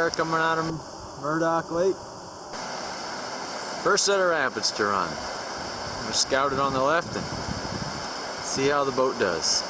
fire coming out of Murdoch Lake. First set of rapids to run. We're scouted on the left and see how the boat does.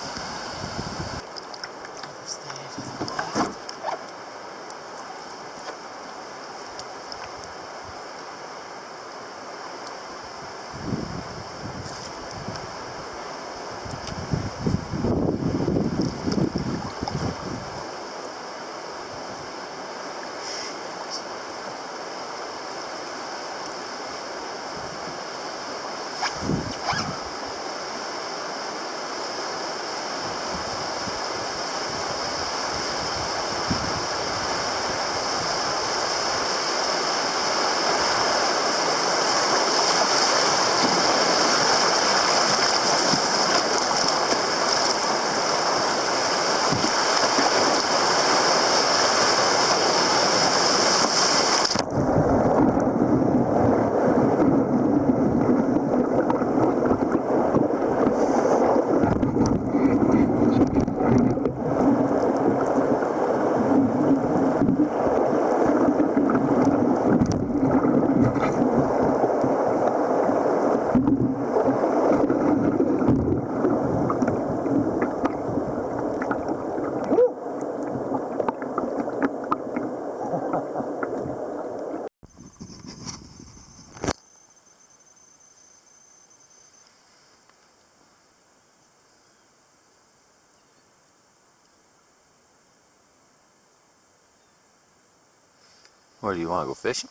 Where do you want to go fishing?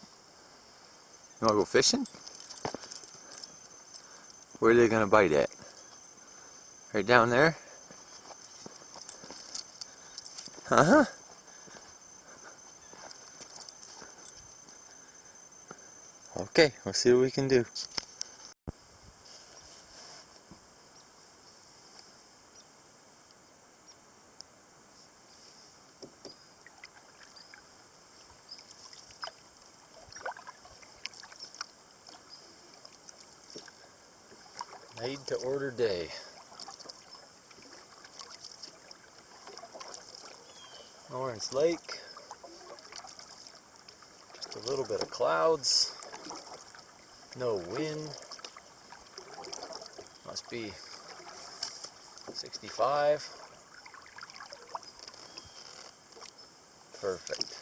You want to go fishing? Where are they going to bite at? Right down there? Uh-huh. Okay, we'll see what we can do. Made to order day. Lawrence Lake. Just a little bit of clouds. No wind. Must be 65. Perfect.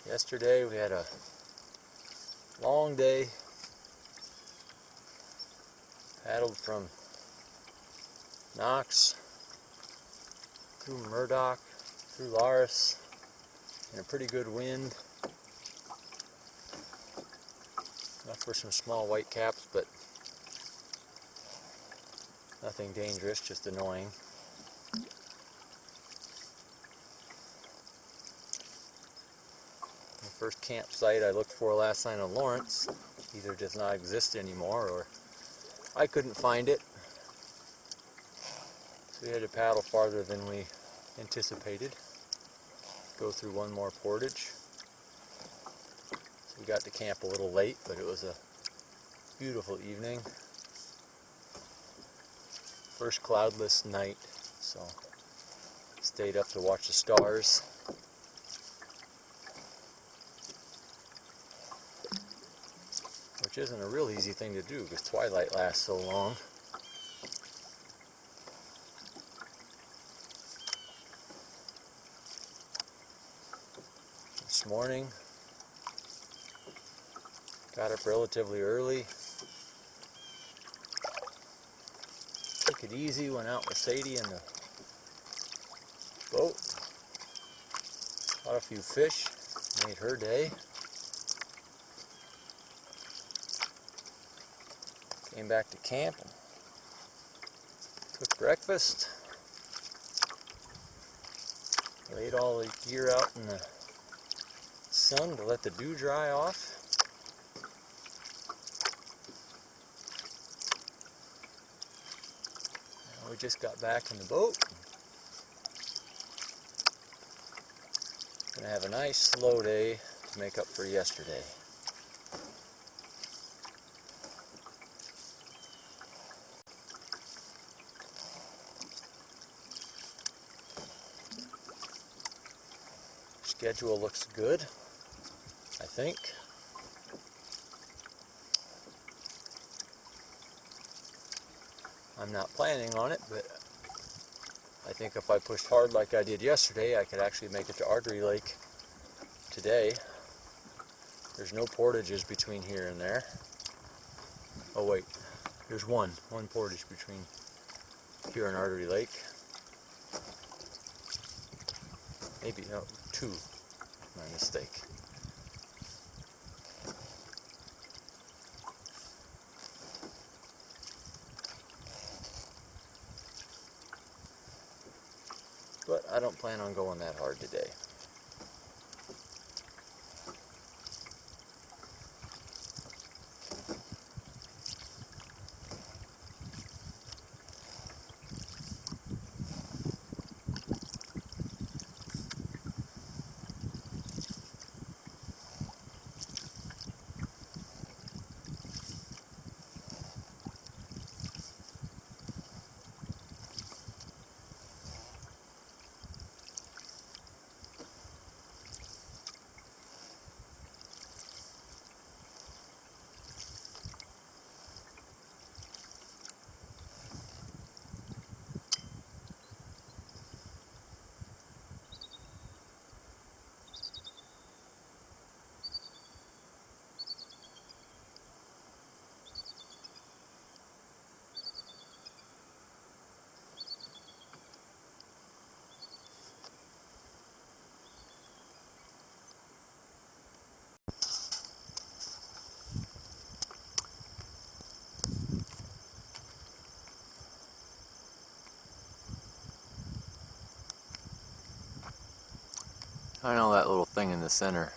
Yesterday we had a long day. Paddled from Knox through Murdoch, through Laris, in a pretty good wind. Enough for some small white caps, but nothing dangerous, just annoying. The first campsite I looked for last night on Lawrence either does not exist anymore or I couldn't find it. So we had to paddle farther than we anticipated. Go through one more portage. So we got to camp a little late, but it was a beautiful evening. First cloudless night, so stayed up to watch the stars. Which isn't a real easy thing to do because twilight lasts so long. This morning, got up relatively early. Took it easy, went out with Sadie in the boat. Caught a few fish, made her day. Came back to camp and took breakfast. Laid all the gear out in the sun to let the dew dry off. Now we just got back in the boat. Gonna have a nice slow day to make up for yesterday. schedule looks good, I think. I'm not planning on it, but I think if I pushed hard like I did yesterday, I could actually make it to Artery Lake today. There's no portages between here and there. Oh wait, there's one portage between here and Artery Lake. Maybe, no, two, my mistake. But I don't plan on going that hard today. I know that little thing in the center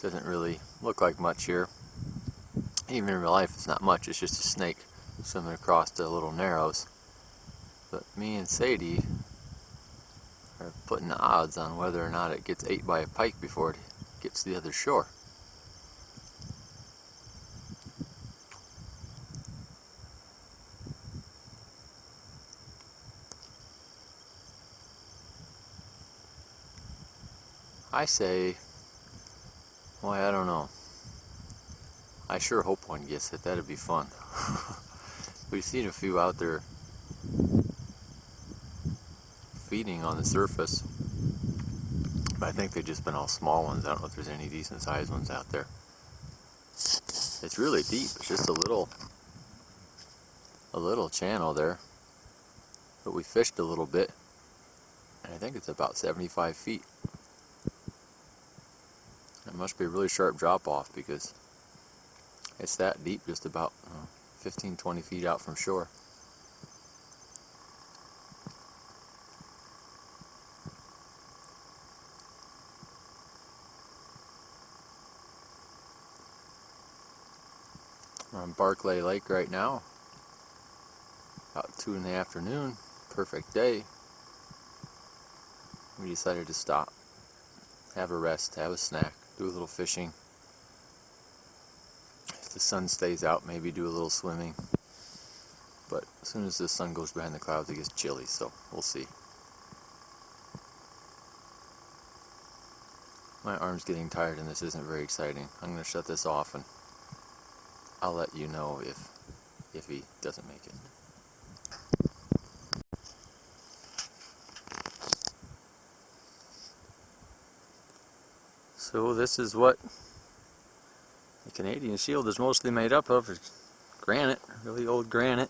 doesn't really look like much here. Even in real life it's not much, it's just a snake swimming across the little narrows. But me and Sadie are putting the odds on whether or not it gets ate by a pike before it gets to the other shore. I say, well, I don't know. I sure hope one gets it. That'd be fun. We've seen a few out there feeding on the surface, but I think they've just been all small ones. I don't know if there's any decent sized ones out there. It's really deep. It's just a little channel there, but we fished a little bit, and I think it's about 75 feet. It must be a really sharp drop off because it's that deep, just about 15-20 feet out from shore. We're on Barclay Lake right now, about 2 in the afternoon, perfect day. We decided to stop, have a rest, have a snack, do a little fishing. If the sun stays out, maybe do a little swimming. But as soon as the sun goes behind the clouds, it gets chilly, so we'll see. My arm's getting tired and this isn't very exciting. I'm going to shut this off and I'll let you know if he doesn't make it. So this is what the Canadian Shield is mostly made up of. It's granite, really old granite.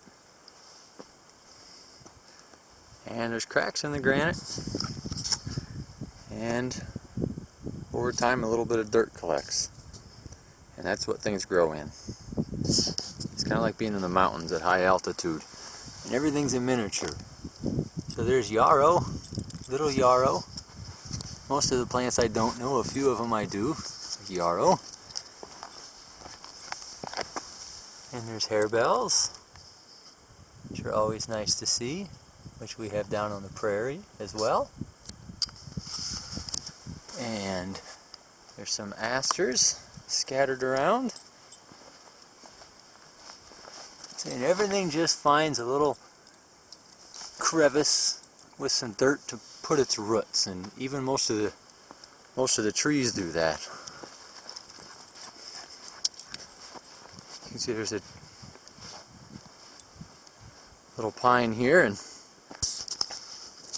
And there's cracks in the granite. And over time a little bit of dirt collects. And that's what things grow in. It's kind of like being in the mountains at high altitude. And everything's in miniature. So there's yarrow, little yarrow. Most of the plants I don't know, a few of them I do, like yarrow. And there's harebells, which are always nice to see, which we have down on the prairie as well. And there's some asters scattered around. And everything just finds a little crevice with some dirt to put its roots, and even most of the Most of the trees do that. You can see there's a little pine here, and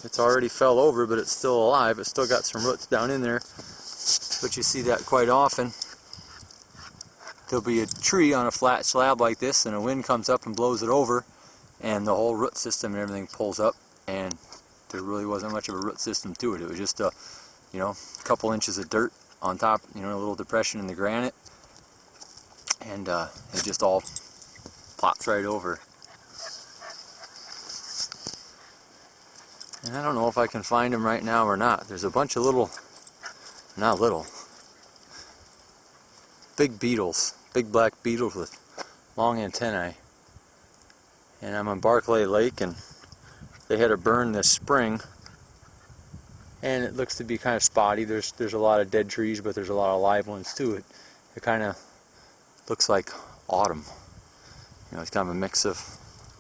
it's already fell over, but it's still alive. It's still got some roots down in there, but you see that quite often. There'll be a tree on a flat slab like this, and a wind comes up and blows it over, and the whole root system and everything pulls up, and there really wasn't much of a root system to it. It was just a, you know, couple inches of dirt on top, you know, a little depression in the granite, and it just all plops right over. And I don't know if I can find them right now or not. There's a bunch of little, not little, big beetles, big black beetles with long antennae. And I'm on Barclay Lake, and they had a burn this spring, and it looks to be kind of spotty. There's a lot of dead trees, but there's a lot of live ones too. It kind of looks like autumn. You know, it's kind of a mix of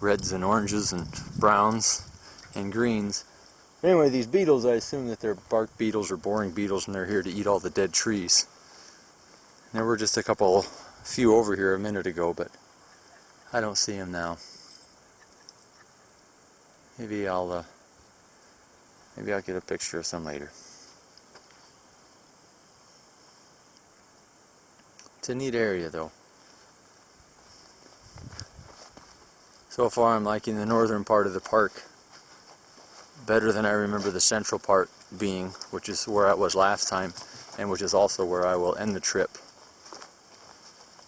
reds and oranges and browns and greens. Anyway, these beetles, I assume that they're bark beetles or boring beetles, and they're here to eat all the dead trees. And there were just a few over here a minute ago, but I don't see them now. Maybe I'll get a picture of some later. It's a neat area, though. So far, I'm liking the northern part of the park better than I remember the central part being, which is where I was last time, and which is also where I will end the trip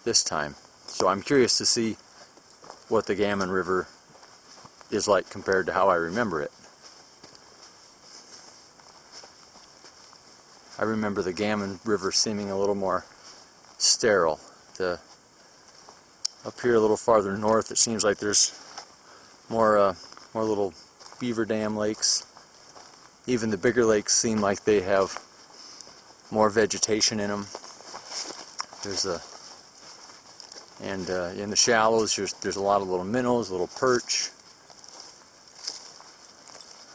this time. So I'm curious to see what the Bloodvein River is like compared to how I remember it. I remember the Bloodvein River seeming a little more sterile. Up here a little farther north, it seems like there's more little beaver dam lakes. Even the bigger lakes seem like they have more vegetation in them. In the shallows, there's a lot of little minnows, little perch,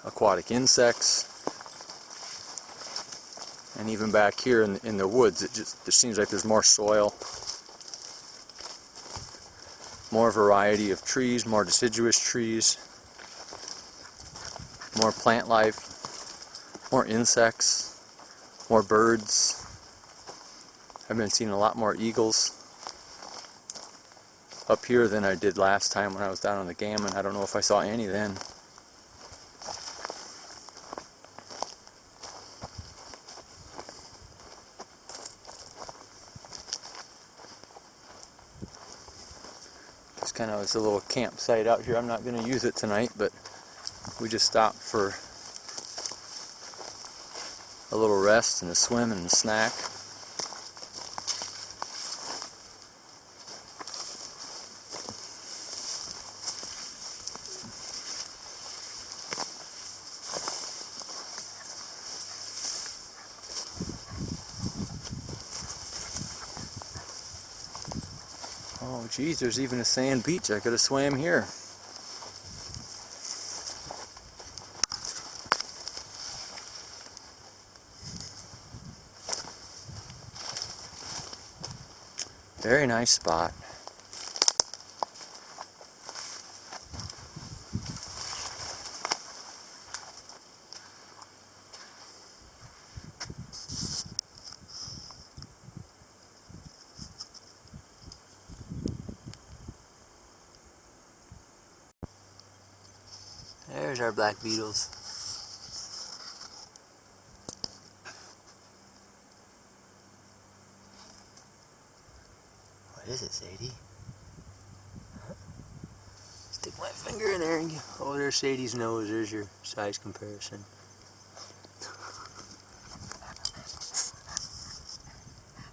aquatic insects, and even back here in the woods, it seems like there's more soil, more variety of trees, more deciduous trees, more plant life, more insects, more birds. I've been seeing a lot more eagles up here than I did last time when I was down on the Gammon. I don't know if I saw any then. It's a little campsite out here. I'm not going to use it tonight, but we just stopped for a little rest and a swim and a snack. Oh geez, there's even a sand beach. I could have swam here. Very nice spot. There's our black beetles. What is it, Sadie? Stick my finger in there and oh, there's Sadie's nose. There's your size comparison.